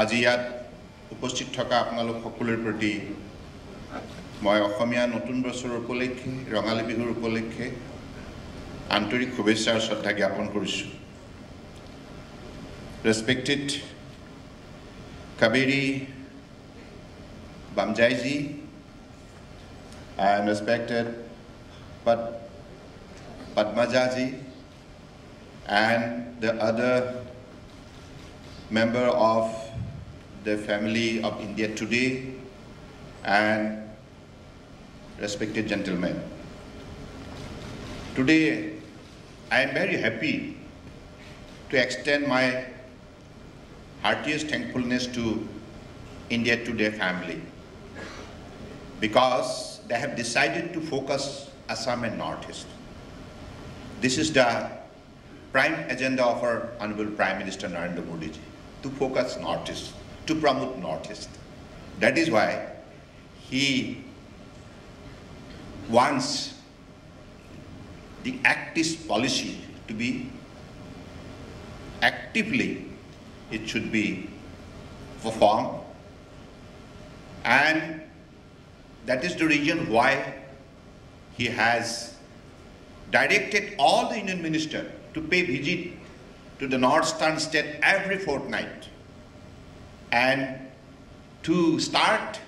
আজি ইয়াত উপস্থিত থকা আপোনালোক সকলোৰ প্ৰতি মই অসমীয়া নতুন বছৰৰ উপলক্ষে ৰঙালী বিহুৰ উপলক্ষে আন্তৰিক শুভেচ্ছা আৰু শ্ৰদ্ধা জ্ঞাপন কৰিছোঁ। Respected Kaveri Bamjai-ji and respected Padmaja-ji and the other member of the family of India Today and respected gentlemen. Today I am very happy to extend my heartiest thankfulness to India Today family because they have decided to focus Assam and Northeast. This is the prime agenda of our Honorable Prime Minister Narendra Modi ji, to focus Northeast, to promote Northeast. That is why he wants the active policy to be actively, it should be performed, and that is the reason why he has directed all the Union ministers to pay visit to the northeastern state every fortnight and to start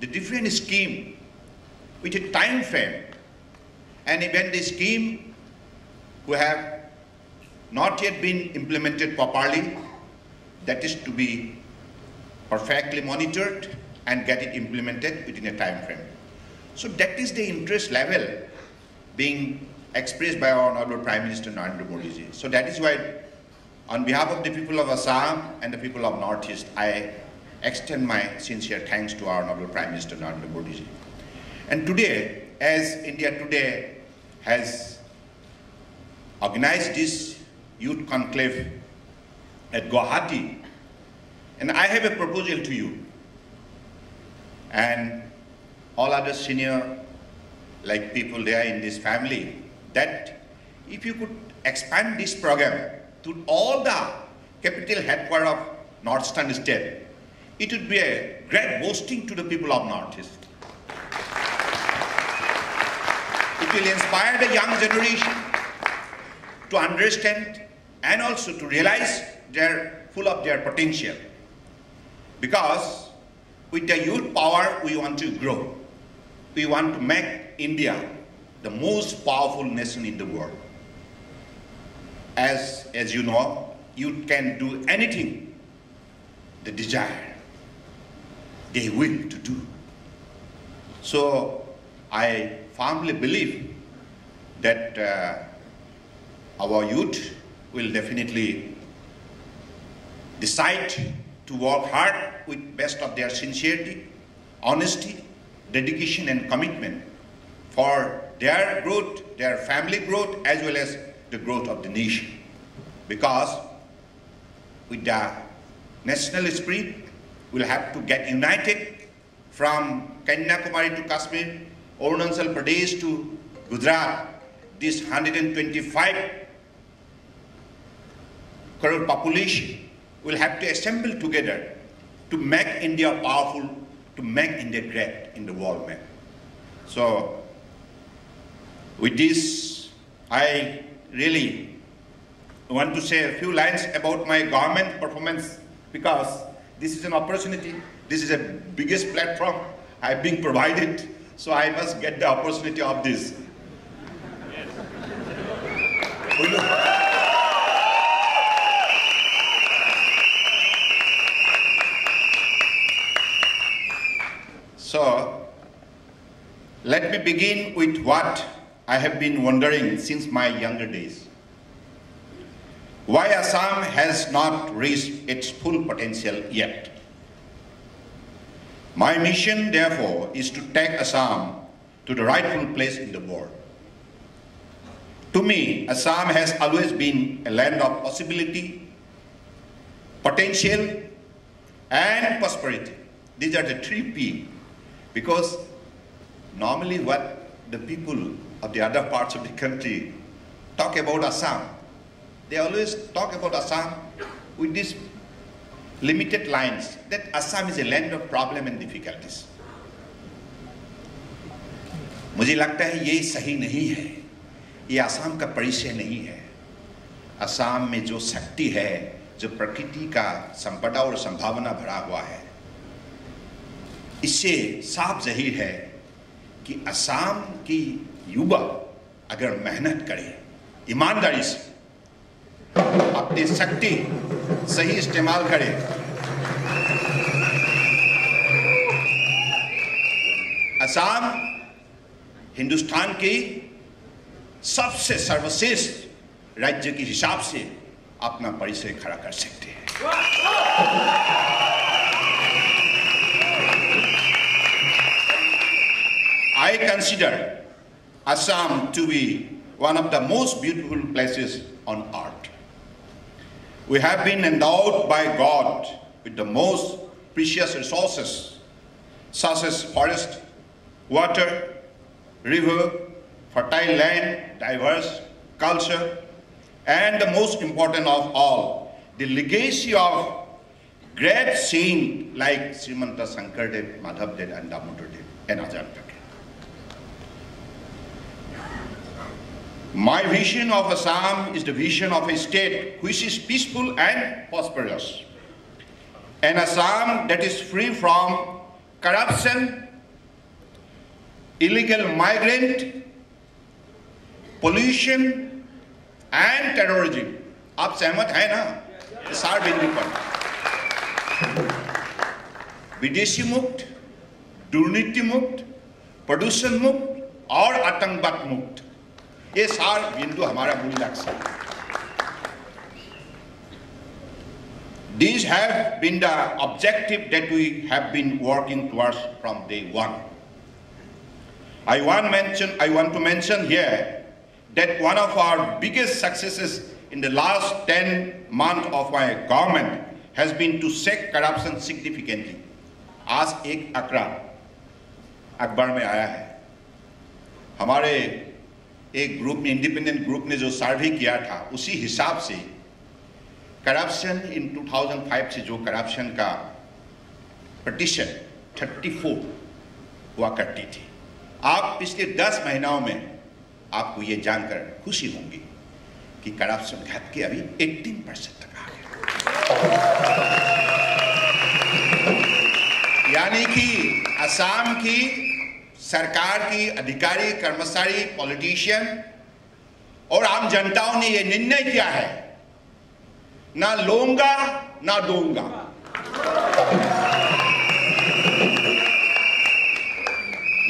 the different scheme with a time frame, and even the scheme who have not yet been implemented properly, that is to be perfectly monitored and get it implemented within a time frame. So that is the interest level being expressed by our Honorable Prime Minister Narendra Modi ji. So that is why on behalf of the people of Assam and the people of Northeast, I extend my sincere thanks to our Honorable Prime Minister Narendra Modi ji. And today, as India Today has organized this youth conclave at Guwahati, and I have a proposal to you and all other senior like people there in this family, that if you could expand this program to all the capital headquarters of Northeastern state, it would be a great boasting to the people of Northeast. It will inspire the young generation to understand and also to realize they're full of their potential. Because with the youth power, we want to grow. We want to make India the most powerful nation in the world. As you know, youth can do anything they desire, they will to do. So I firmly believe that our youth will definitely decide to work hard with best of their sincerity, honesty, dedication and commitment for their growth, their family growth, as well as the growth of the nation. Because with the national spirit, we'll have to get united from Kanyakumari to Kashmir, Arunachal Pradesh to Gujarat, this 125 crore population will have to assemble together to make India powerful, to make India great in the world map. So with this, I really want to say a few lines about my government performance, because this is an opportunity, this is a biggest platform I've been provided, so I must get the opportunity of this. Yes. So, let me begin with what I have been wondering since my younger days. Why Assam has not reached its full potential yet? My mission, therefore, is to take Assam to the rightful place in the world. To me, Assam has always been a land of possibility, potential, and prosperity. These are the 3 P. Because normally what the people of the other parts of the country talk about Assam, they always talk about Assam with this limited lines that Assam is a land of problem and difficulties. मुझे लगता है ये सही नहीं है, ये असम का परिचय नहीं है। असम में जो शक्ति है, जो प्रकृति का संपदा और संभावना भरा हुआ है, इससे साफ जाहिर है कि असम की युवा अगर मेहनत करे, ईमानदारी से अपनी शक्ति सही इस्तेमाल करे, असम हिंदुस्तान की सबसे सर्वश्रेष्ठ राज्य के हिसाब से अपना परिचय खड़ा कर सकते हैं। I consider Assam to be one of the most beautiful places on earth. We have been endowed by God with the most precious resources such as forest, water, river, fertile land, diverse culture, and the most important of all, the legacy of great saints like Srimanta Shankardev, Madhavdev, and Damodardev, and Ajahn. My vision of Assam is the vision of a state which is peaceful and prosperous. An Assam that is free from corruption, illegal migrant, pollution and terrorism. आप सहमत हैं ना? सार बिंदु पर विदेशी मुक्त, दुर्नीति मुक्त, प्रदूषण मुक्त और आतंकवाद मुक्त, ये सार बिंदु हमारा मूल लक्ष्य है। These have been the objective that we have been working towards from day one. I want to mention here that one of our biggest successes in the last 10 months of my government has been to check corruption significantly. आज एक आंकड़ा अखबार में आया है, हमारे एक group ने, इंडिपेंडेंट ग्रुप ने जो सर्वे किया था, उसी हिसाब से करप्शन इन 2005 से जो करप्शन का प्रतिशत 34 हुआ करती थी, आप पिछले 10 महीनों में आपको ये जानकर खुशी होंगी कि करप्शन घट के अभी 18% तक आ गया। यानी कि असम की सरकार की अधिकारी, कर्मचारी, पॉलिटिशियन और आम जनताओं ने यह निर्णय किया है, ना लूंगा ना दूंगा।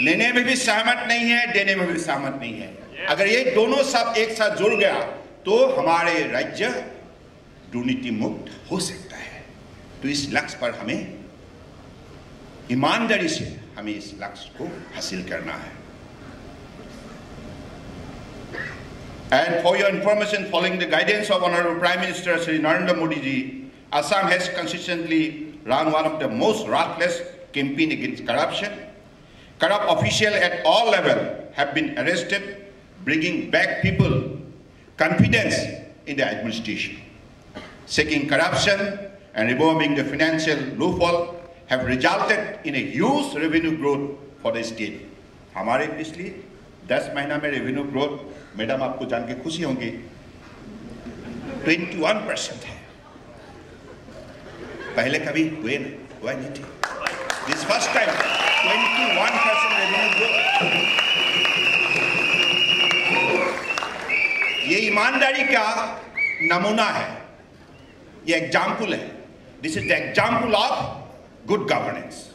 लेने में भी सहमत नहीं है, देने में भी सहमत नहीं है। अगर ये दोनों सब एक साथ जुड़ गया तो हमारे राज्य दुर्नीति मुक्त हो सकता है। तो इस लक्ष्य पर हमें ईमानदारी से हमें इस लक्ष्य को हासिल करना है। And for your information, following the guidance of Honorable Prime Minister Shri Narendra Modi ji, Assam has consistently run one of the most ruthless campaign against corruption. Corrupt officials at all levels have been arrested, bringing back people confidence in the administration. Checking corruption and removing the financial loophole have resulted in a huge revenue growth for the state. हमारे पिछले 10 महीना में revenue growth, madam आपको जान के खुशी होंगी, 21% है। पहले कभी हुआ नहीं थी। This first time 21% revenue growth। ये ईमानदारी का नमूना है, ये एग्जाम्पल है। This is the example of good governance.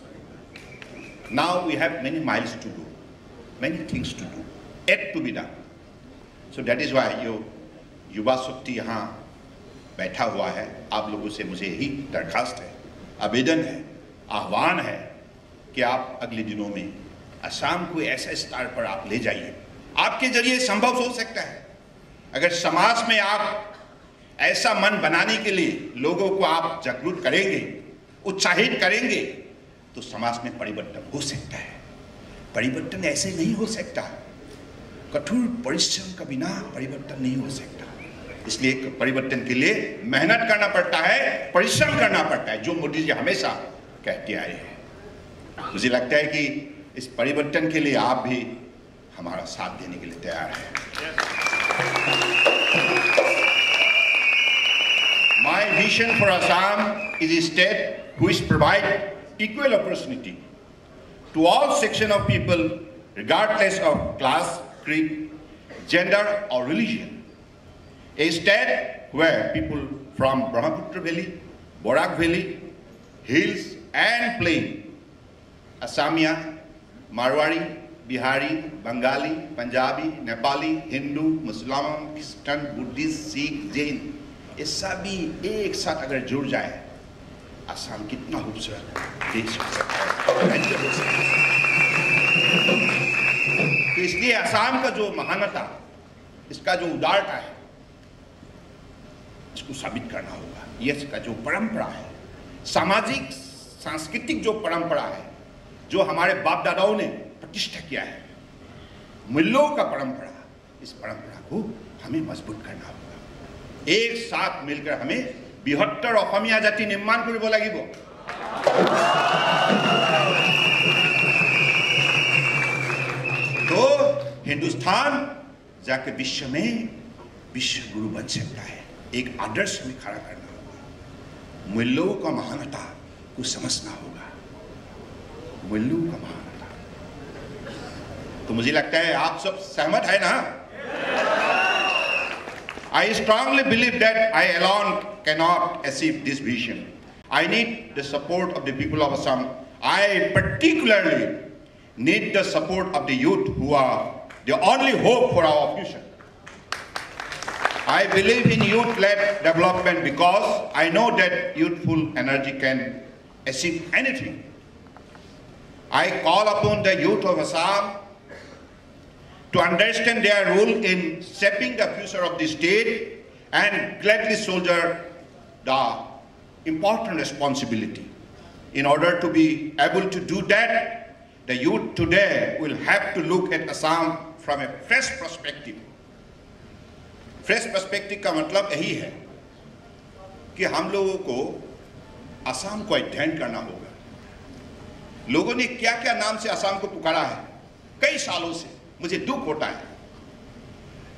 Now we have many miles to do, many things to do, yet to be done. So that is why युवा शक्ति यहाँ बैठा हुआ है। आप लोगों से मुझे यही दरखास्त है, आवेदन है, आह्वान है कि आप अगले दिनों में असम को ऐसा स्तर पर आप ले जाइए। आपके जरिए संभव हो सकता है। अगर समाज में आप ऐसा मन बनाने के लिए लोगों को आप जागरूक करेंगे, उत्साहित करेंगे, तो समाज में परिवर्तन हो सकता है। परिवर्तन ऐसे नहीं हो सकता, कठोर परिश्रम के बिना परिवर्तन नहीं हो सकता। इसलिए परिवर्तन के लिए मेहनत करना पड़ता है, परिश्रम करना पड़ता है, जो मोदी जी हमेशा कहते आए हैं। मुझे लगता है कि इस परिवर्तन के लिए आप भी हमारा साथ देने के लिए तैयार हैं। My vision for Assam is a state which provides equal opportunity to all sections of people, regardless of class, creed, gender, or religion. A state where people from Brahmaputra Valley, Borak Valley, hills, and plain, Assamia, Marwari, Bihari, Bengali, Punjabi, Nepali, Hindu, Muslim, Christian, Buddhist, Sikh, Jain, ये सभी एक साथ अगर जुड़ जाए, असम कितना खूबसूरत देश हो सकता है। तो इसलिए असम का जो महानता, इसका जो उदारता है, इसको साबित करना होगा। ये इसका जो परंपरा है, सामाजिक सांस्कृतिक जो परंपरा है, जो हमारे बाप दादाओं ने प्रतिष्ठा किया है, मूल्यों का परंपरा, इस परंपरा को हमें मजबूत करना होगा। एक साथ मिलकर हमें बृहत्तर অসমীয়া জাতি निर्माण কৰিব লাগিব। तो हिंदुस्तान जाके विश्व में विश्व गुरु बन सकता है। एक आदर्श में खड़ा करना होगा, मूल्यों का महानता को समझना होगा, मूल्यों का महानता। तो मुझे लगता है आप सब सहमत है ना? I strongly believe that I alone cannot achieve this vision. I need the support of the people of Assam. I particularly need the support of the youth who are the only hope for our future. I believe in youth-led development because I know that youthful energy can achieve anything. I call upon the youth of Assam to understand their role in shaping the future of the state and gladly shoulder the important responsibility. In order to be able to do that, the youth today will have to look at Assam from a fresh perspective. Fresh perspective का मतलब यही है कि हम लोगों को असम को अध्ययन करना होगा। लोगों ने क्या क्या नाम से असम को पुकारा है कई सालों से। मुझे दुख होता है,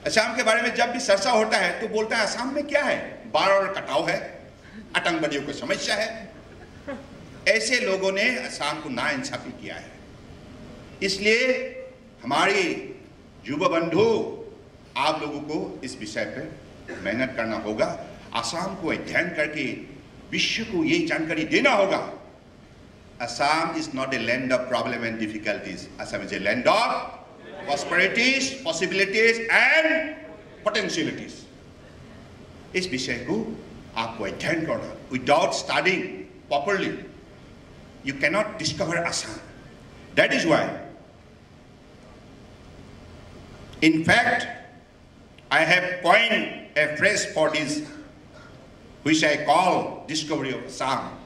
असम के बारे में जब भी चर्चा होता है तो बोलता है असम में क्या है, बाढ़ और कटाव है, आतंकवादियों की समस्या है। ऐसे लोगों ने असम को नाइंसाफी किया है। इसलिए हमारी युवा बंधु, आप लोगों को इस विषय पर मेहनत करना होगा। असम को अध्ययन करके विश्व को ये जानकारी देना होगा, Assam is not a land of problem and difficulties. Assam is a land of prosperities, possibilities and potentialities. इस विषय को आपको अध्ययन करना। Without studying properly, you cannot discover Assam. That is why, in fact, I have coined a phrase for this, which I call discovery of Assam.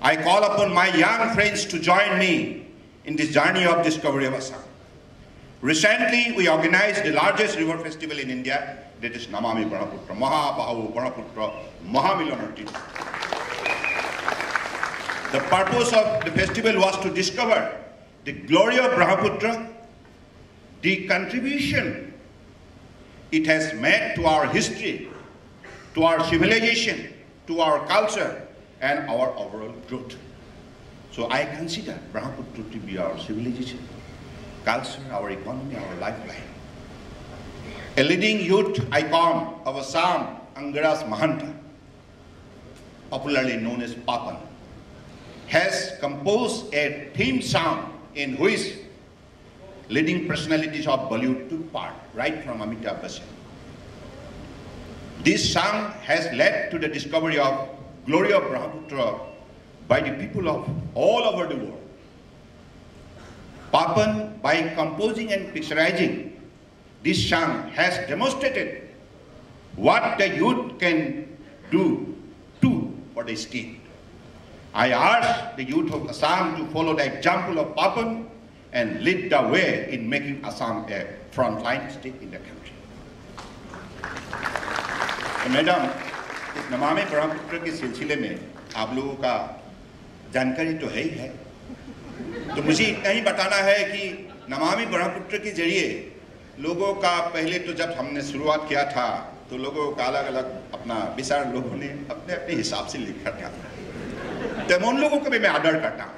I call upon my young friends to join me in this journey of discovery of Assam. Recently, we organized the largest river festival in India, that is Namami Brahmaputra, Mahabahu Brahmaputra, Mahamilanati. The purpose of the festival was to discover the glory of Brahmaputra, the contribution it has made to our history, to our civilization, to our culture, and our overall growth. So I consider Brahmaputra to be our civilization, culture, our economy, our lifeline. A leading youth icon of Assam, Angaras Mahanta, popularly known as Papan, has composed a theme song in which leading personalities of Bollywood took part, right from Amitabh Bachchan. This song has led to the discovery of glory of Brahmaputra by the people of all over the world. Papan, by composing and picturizing this song, has demonstrated what the youth can do too for the state. I urge the youth of Assam to follow the example of Papan and lead the way in making Assam a frontline state in the country. Madam, इस नमामि ब्रह्मपुत्र के सिलसिले में आप लोगों का जानकारी तो है ही है, तो मुझे इतना ही बताना है कि नमामि ब्रह्मपुत्र के जरिए लोगों का पहले तो जब हमने शुरुआत किया था तो लोगों का अलग अलग अपना विचार लोगों ने अपने अपने हिसाब से लिखा था, तो उन लोगों को भी मैं आदर करता हूँ।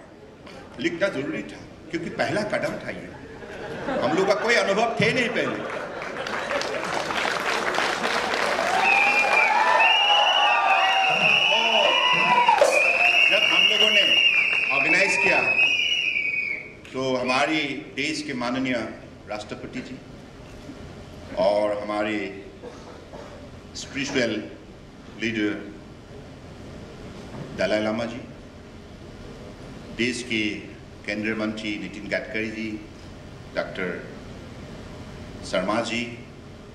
लिखना जरूरी था क्योंकि पहला कदम था ये, हम लोग का कोई अनुभव थे नहीं पहले। ऑर्गेनाइज किया तो हमारी देश के माननीय राष्ट्रपति जी और हमारे स्पिरिचुअल लीडर दलाई लामा जी, देश के केंद्रीय मंत्री नितिन गडकरी जी, डॉक्टर शर्मा जी,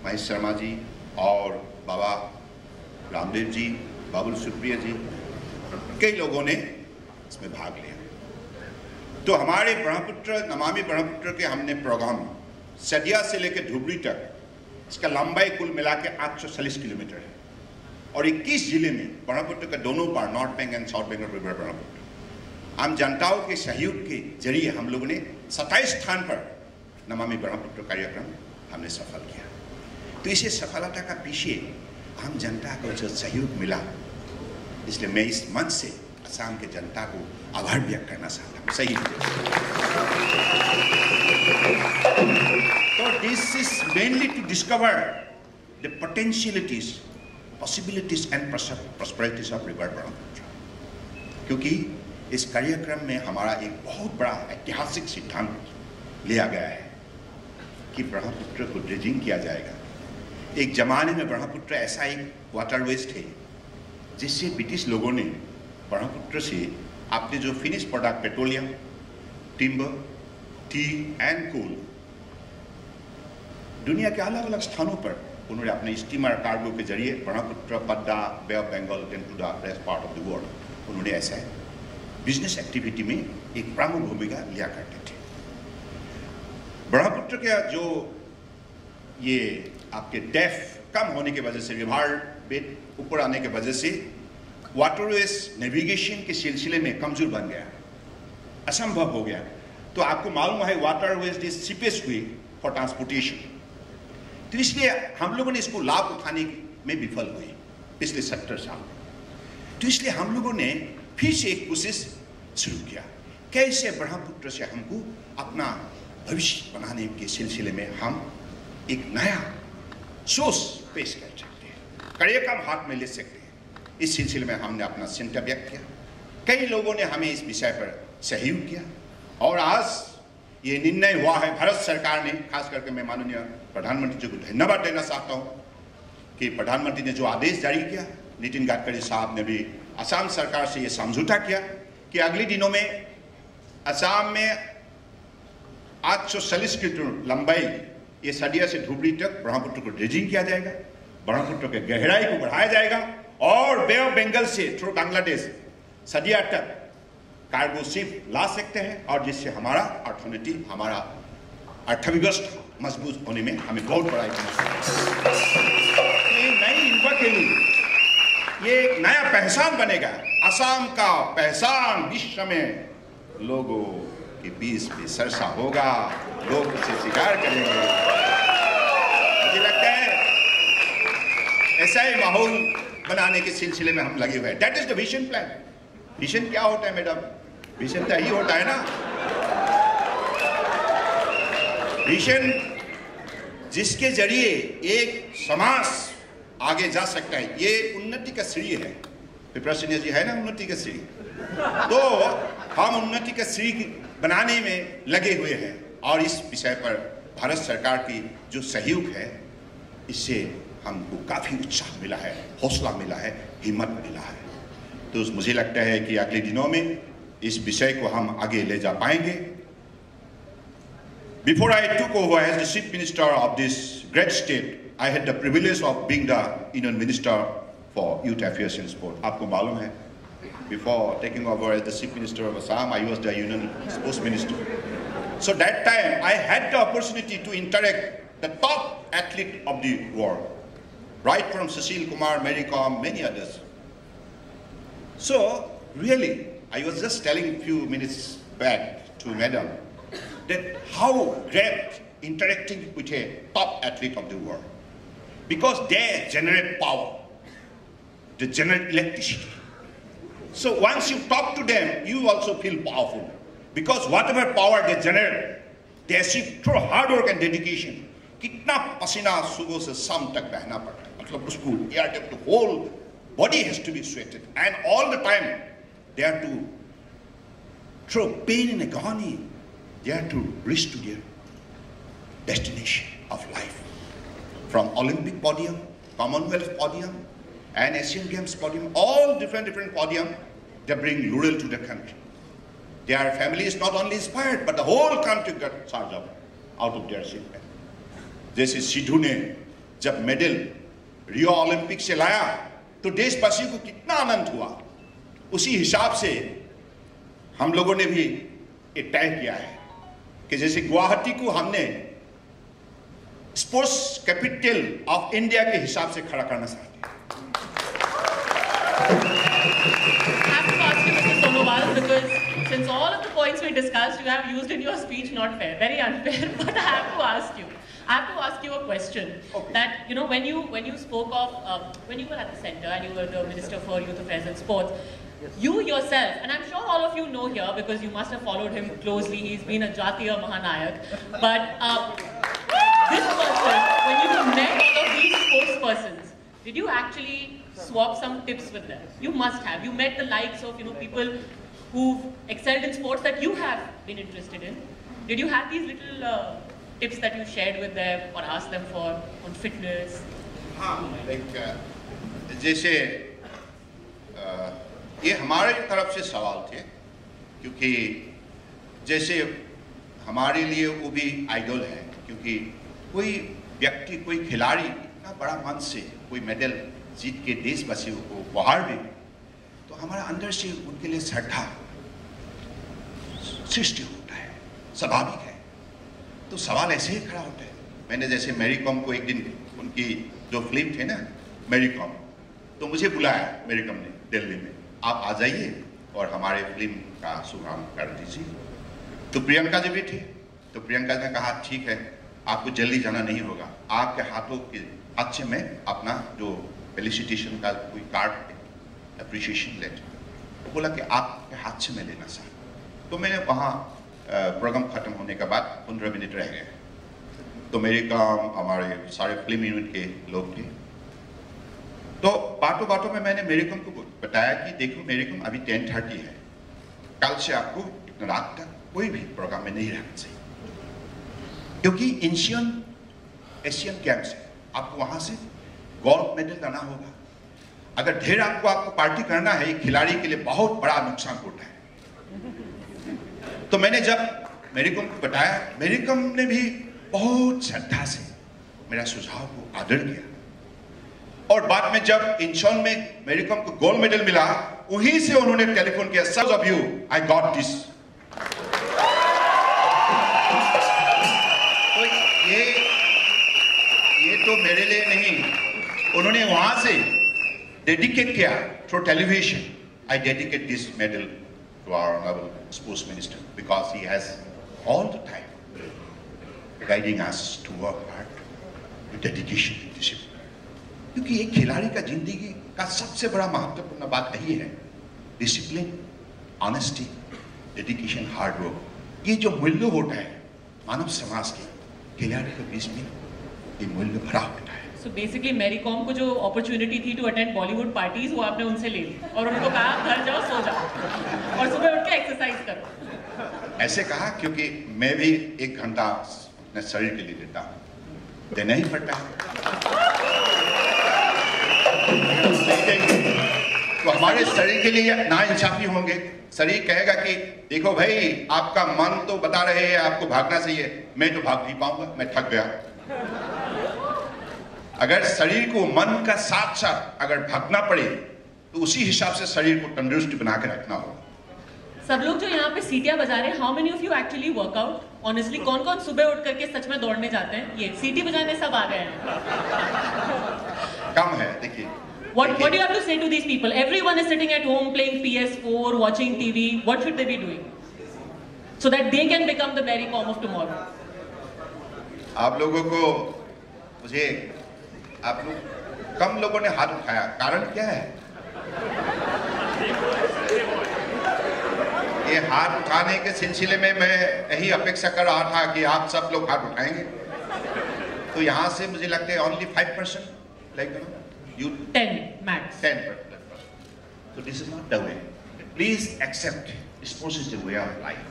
महेश शर्मा जी और बाबा रामदेव जी, बाबुल सुप्रिया जी, कई लोगों ने इसमें भाग लिया। तो हमारे ब्रह्मपुत्र, नमामि ब्रह्मपुत्र के हमने प्रोग्राम सदिया से लेकर धुबरी तक, इसका लंबाई कुल मिला के 840 किलोमीटर है और 21 जिले में ब्रह्मपुत्र के दोनों पार, north bank and south bank river Brahmaputra, आम जनताओं के सहयोग के जरिए हम लोगों ने 27 स्थान पर नमामि ब्रह्मपुत्र कार्यक्रम हमने सफल किया। तो इसे सफलता का पीछे आम जनता को जो सहयोग मिला, इसलिए मैं इस मंच से असम के जनता को आभार व्यक्त करना चाहता हूँ। सही तो this is mainly to discover the potentialities, possibilities and prosperities of river Brahmaputra, क्योंकि इस कार्यक्रम में हमारा एक बहुत बड़ा ऐतिहासिक सिद्धांत लिया गया है कि ब्रह्मपुत्र को ड्रेजिंग किया जाएगा। एक जमाने में ब्रह्मपुत्र ऐसा एक वाटरवेज थे जिससे ब्रिटिश लोगों ने ब्रह्मपुत्र से आपने जो finish product petroleum, timber, tea and coal, दुनिया के अलग अलग स्थानों पर उन्होंने अपने स्टीमर कार्गो के जरिए Brahmaputra, Padma, bay of Bengal, then to the rest part of the world, उन्होंने ऐसा बिजनेस एक्टिविटी में एक प्रमुख भूमिका लिया करते थे। ब्रह्मपुत्र के जो ये आपके डेफ कम होने की वजह से, रिवर बेड ऊपर आने की वजह से वाटरवेज नेविगेशन के सिलसिले में कमजोर बन गया, असंभव हो गया। तो आपको मालूम है waterways is cheapest way for transportation, तो इसलिए हम लोगों ने इसको लाभ उठाने में विफल हुए पिछले 70 साल। तो इसलिए हम लोगों ने फिर से एक कोशिश शुरू किया, कैसे ब्रह्मपुत्र से हमको अपना भविष्य बनाने के सिलसिले में हम एक नया सोच पेश कर सकते हैं, कार्यक्रम हाथ में ले सकते हैं। इस सिलसिले में हमने अपना चिंता व्यक्त किया, कई लोगों ने हमें इस विषय पर सहयोग किया और आज ये निर्णय हुआ है भारत सरकार ने, खास करके मैं माननीय प्रधानमंत्री जी को धन्यवाद देना चाहता हूँ कि प्रधानमंत्री ने जो आदेश जारी किया, नितिन गडकरी साहब ने भी असम सरकार से ये समझौता किया कि अगले दिनों में असम में 840 किलोमीटर लंबाई ये सदिया से धुबरी तक ब्रह्मपुत्र को ड्रेजिंग किया जाएगा, ब्रह्मपुत्र के गहराई को बढ़ाया जाएगा और बे ऑफ बंगाल से थ्रू बांग्लादेश सदिया तक कार्गो शिप ला सकते हैं और जिससे हमारा अर्थनीति, हमारा अर्थव्यवस्था मजबूत होने में हमें बहुत बड़ा ये नई युवा के लिए ये एक नया पहचान बनेगा। असम का पहचान विश्व में लोगों के बीच में सरसा होगा, लोग उसे स्वीकार करेंगे। मुझे लगता है ऐसा ही माहौल बनाने के सिलसिले में हम लगे हुए हैं। That is the vision plan. Vision क्या होता है मैडम? विजन तो यही होता है ना, विजन जिसके जरिए एक समाज आगे जा सकता है। ये उन्नति का सीढ़ी है, विप्रसिन्या जी है ना उन्नति का सीढ़ी, तो हम उन्नति का सीढ़ी बनाने में लगे हुए हैं और इस विषय पर भारत सरकार की जो सहयोग है, इससे हमको काफी उत्साह मिला है, हौसला मिला है, हिम्मत मिला है। तो मुझे लगता है कि अगले दिनों में इस विषय को हम आगे ले जा पाएंगे। Before I took over as the Chief Minister of this great state, I had the privilege of being the Union Minister for Youth Affairs and Sport. आपको मालूम है, before taking over as the Chief Minister of Assam, I was the Union Sports Minister. So that time I had the opportunity to interact the top athlete of the world. right from Sushil Kumar, Mary Kom, many others. So, really, I was just telling a few minutes back to Madam that how great interacting with a top athlete of the world. Because they generate power, they generate electricity. So once you talk to them, you also feel powerful. Because whatever power they generate, they achieve through hard work and dedication. कितना पसीना सुबह से शाम तक बहना पड़ता है, मतलब उसको the whole body has to be sweated, and all the time they have to through pain and agony, they have to reach to their destination of life. From Olympic podium, Commonwealth podium, and Asian Games podium, all different podium, they bring laurel to the country. Their family is not only inspired, but the whole country got charged up out of their achievement. जैसे सिद्धू ने जब medal Rio Olympic से लाया तो देशवासियों को कितना आनंद हुआ, उसी हिसाब से हम लोगों ने भी एक तय किया है कि जैसे गुवाहाटी को हमने स्पोर्ट्स कैपिटल ऑफ इंडिया के हिसाब से खड़ा करना चाहते हैं। Because since all of the points we discussed, you have used in your speech, not fair, very unfair. But I have to ask you a question. Okay. That when you spoke of when you were at the center and you were the Minister for Youth Affairs and Sports, yes. You yourself, and I'm sure all of you know here because you must have followed him closely. He's been a Jatiya Mahanayak. But this person, when you met all of these sports persons, did you actually swap some tips with them? You must have. You met the likes of people who've excelled in sports that you have been interested in. Did you have these little tips that you shared with them or asked them for on fitness? जैसे ये हमारे तरफ से सवाल थे, क्योंकि जैसे हमारे लिए वो भी आइडल है, क्योंकि कोई व्यक्ति, कोई खिलाड़ी इतना बड़ा मन से कोई मेडल जीत के देशवासियों को उपहार दे, तो हमारा अंदर से उनके लिए श्रद्धा सृष्टि होता है, स्वाभाविक है। तो सवाल ऐसे ही खड़ा होता है। मैंने जैसे मैरी कॉम को एक दिन उनकी जो फिल्म थे ना मैरी कॉम, तो मुझे बुलाया मैरी कॉम ने दिल्ली में, आप आ जाइए और हमारे फिल्म का शुभारंभ कर दीजिए। तो प्रियंका जी भी थी, तो प्रियंका ने कहा ठीक है, आपको जल्दी जाना नहीं होगा, आपके हाथों के हाथ से मैं अपना जो फेलिसिटेशन का कोई कार्ड अप्रिशिएशन लेटर, तो बोला कि आपके हाथ से मैं लेना चाहता। तो मैंने वहाँ प्रोग्राम खत्म होने के बाद 15 मिनट रह गए, तो मेरे काम हमारे सारे फिल्म यूनिट के लोग थे, तो बातों बातों में मैंने मेरे कम को बताया कि देखो मेरे कम अभी 10:30 है, कल से आपको इतना रात तक कोई भी प्रोग्राम में नहीं रहना चाहिए, क्योंकि एशियन गेम्स है, आपको वहां से गोल्ड मेडल लाना होगा। अगर ढेर आपको पार्टी करना है, खिलाड़ी के लिए बहुत बड़ा नुकसान होता है। तो मैंने जब मेरी कम को बताया, मेरी कम ने भी बहुत श्रद्धा से मेरा सुझाव को आदर किया, और बाद में जब इंचॉन में मेरी कम को गोल्ड मेडल मिला, वहीं से उन्होंने टेलीफोन किया, sir of you I got this. तो ये तो मेरे लिए नहीं, उन्होंने वहां से डेडिकेट किया through television, I dedicate this medal to our honorable sports minister, because he has all the time guiding us to work hard with dedication and discipline. क्योंकि एक खिलाड़ी का जिंदगी का सबसे बड़ा महत्वपूर्ण बात यही है, discipline, honesty, dedication, hard work. ये जो मूल्य होता है मानव समाज के, खिलाड़ी के बीच में ये मूल्य भरा होता है। So basically मैरी कॉम को जो अपॉर्चुनिटी थी टू अटेंड बॉलीवुड पार्टीज, वो आपने उनसे ले ली और उनको कहा घर जाओ, सो जाओ और सुबह उठ के एक्सरसाइज करो। ऐसे कहा क्योंकि मैं भी 1 घंटा अपने शरीर के लिए देता हूँ, देना ही पड़ता है। तो हमारे शरीर के लिए ना इंसाफी होंगे, शरीर कहेगा कि देखो भाई आपका मन तो बता रहे हैं आपको भागना चाहिए, मैं तो भाग नहीं पाऊंगा, मैं थक गया। अगर शरीर को मन का साथ साथ अगर भागना पड़े तो उसी हिसाब से शरीर को तंदुरुस्त बना के रखना होगा। सब लोग जो यहाँ पे सीटियां बजा रहे हैं, how many of you actually workout? Honestly कौन कौन सुबह उठ करके सच में दौड़ने जाते हैं? ये सीटी बजाने सब आ गए हैं। कम है। देखिए, What do you have to say to these people? Everyone is sitting at home playing PS4, watching TV. What should they be doing so that they can become the Mary Kom of tomorrow? आप लोगों को मुझे आप लोग कम लोगों ने हाथ उठाया, कारण क्या है? ये हाथ उठाने के सिलसिले में मैं यही अपेक्षा कर रहा था कि आप सब लोग हाथ उठाएंगे, तो यहाँ से मुझे लगता है only 5%, like you 10 max. 10%. So this is not the way. Please accept sports is the way of life.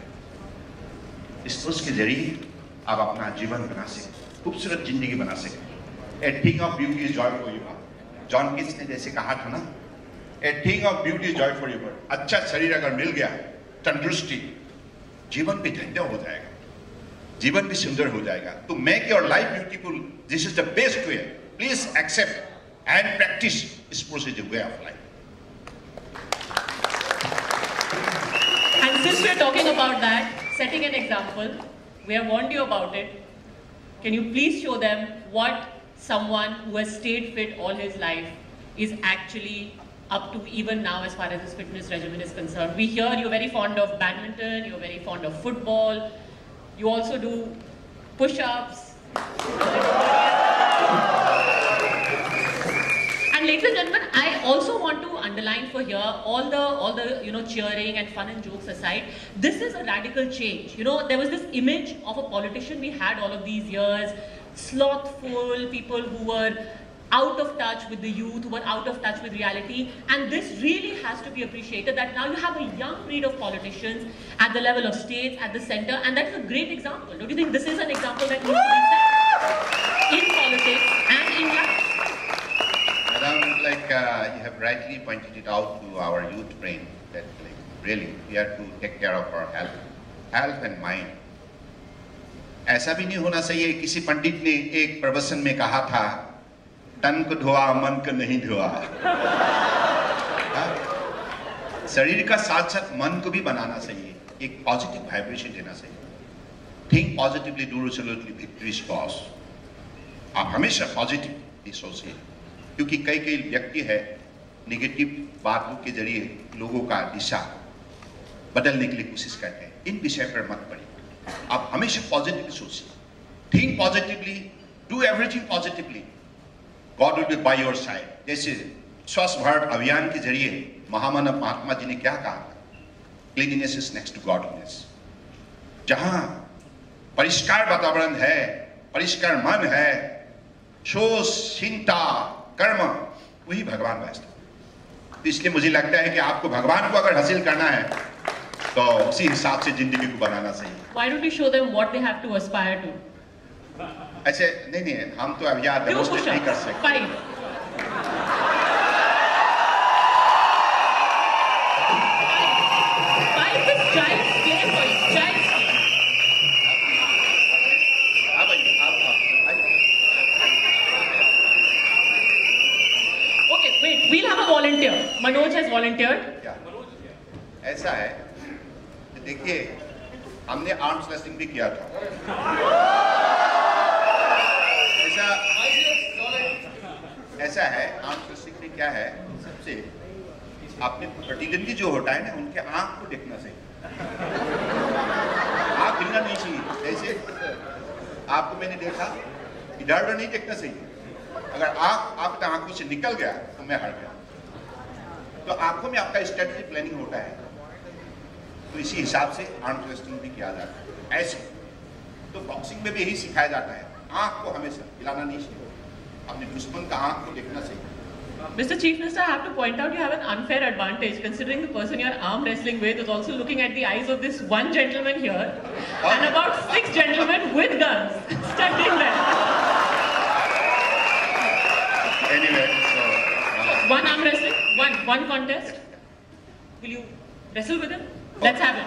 Sports के जरिए आप अपना जीवन बना सकें, खूबसूरत जिंदगी बना सकें। A thing of beauty is joy for you. John Keats ने जैसे कहा था ना, A thing of beauty is joy for you. अच्छा शरीर अगर मिल गया, तंदुरुस्ती, जीवन भी धन्य हो जाएगा, जीवन भी सुंदर हो जाएगा। तो make your life beautiful. This is the best way. Please accept and practice sports is the way of life. And since we are talking about that, setting an example, we have warned you about it. Can you please show them what someone who has stayed fit all his life is actually up to even now as far as his fitness regimen is concerned? We hear you're very fond of badminton, you're very fond of football, you also do push-ups. And ladies and gentlemen, I also want to underline for here, all the cheering and fun and jokes aside, this is a radical change. You know, there was this image of a politician we had all of these years, slothful, people who were out of touch with the youth, who were out of touch with reality, and this really has to be appreciated that now you have a young breed of politicians at the level of states, at the center, and that is a great example. Don't you think this is an example that needs to be set in politics and in life? Madam, like you have rightly pointed it out to our youth brain that like really we have to take care of our health and mind. ऐसा भी नहीं होना चाहिए, किसी पंडित ने एक प्रवचन में कहा था, तन को धोआ मन को नहीं धोआ। शरीर का साथ साथ मन को भी बनाना चाहिए, एक पॉजिटिव वाइब्रेशन देना चाहिए। Think positively, do resolutely, victory is cause. आप हमेशा पॉजिटिवली सोचिए, क्योंकि कई कई व्यक्ति है नेगेटिव बातों के जरिए लोगों का दिशा बदलने के लिए कोशिश करते हैं। इन विषय पर मत पड़िए, आप हमेशा पॉजिटिवली सोचिए, think positively, do everything positively, God will be by your side. जैसे स्वच्छ भारत अभियान के जरिए महामानव महात्मा जी ने क्या कहा, cleanliness is next to godliness. जहां परिष्कार वातावरण है, परिष्कार मन है, शोष, चिंता, कर्म, वही भगवान वास्तव। तो इसलिए मुझे लगता है कि आपको भगवान को अगर हासिल करना है तो उसी हिसाब से जिंदगी को बनाना चाहिए। Why don't we show them what they have to aspire to? ऐसे नहीं, हम तो अब याद डेमोन्स्ट्रेट नहीं कर सकते। 5 is child's play for you. Child's play. Okay, wait. We'll have a volunteer. Manoj has volunteered. ऐसा है, देखिए हमने आर्म्स रेसलिंग भी किया था। ऐसा है, आंख रेसलिंग में क्या है, सबसे आपने प्रतिद्वंदी जो होता है ना, उनके आंख को देखना चाहिए, आंख हिलना नहीं चाहिए। जैसे आपको मैंने देखा, इधर नहीं देखना चाहिए। अगर आंख आपके आंखों से निकल गया तो मैं हार गया। तो आंखों में आपका स्ट्रेटजी प्लानिंग होता है, तो इसी हिसाब से आर्म रेसलिंग भी किया जाता है। ऐसे तो बॉक्सिंग में भी यही सिखाया जाता है, आंख को हमेशा हिलाना नहीं चाहिए, अपने दुश्मन का आंख को देखना चाहिए। Mr. Chief Minister, I have to point out you have an unfair advantage considering the person you're arm wrestling with is also looking at the eyes of this one gentleman here and about 6 gentlemen with guns standing there. Anyway, so one arm wrestling, one contest. Will you wrestle with him? Let's have it.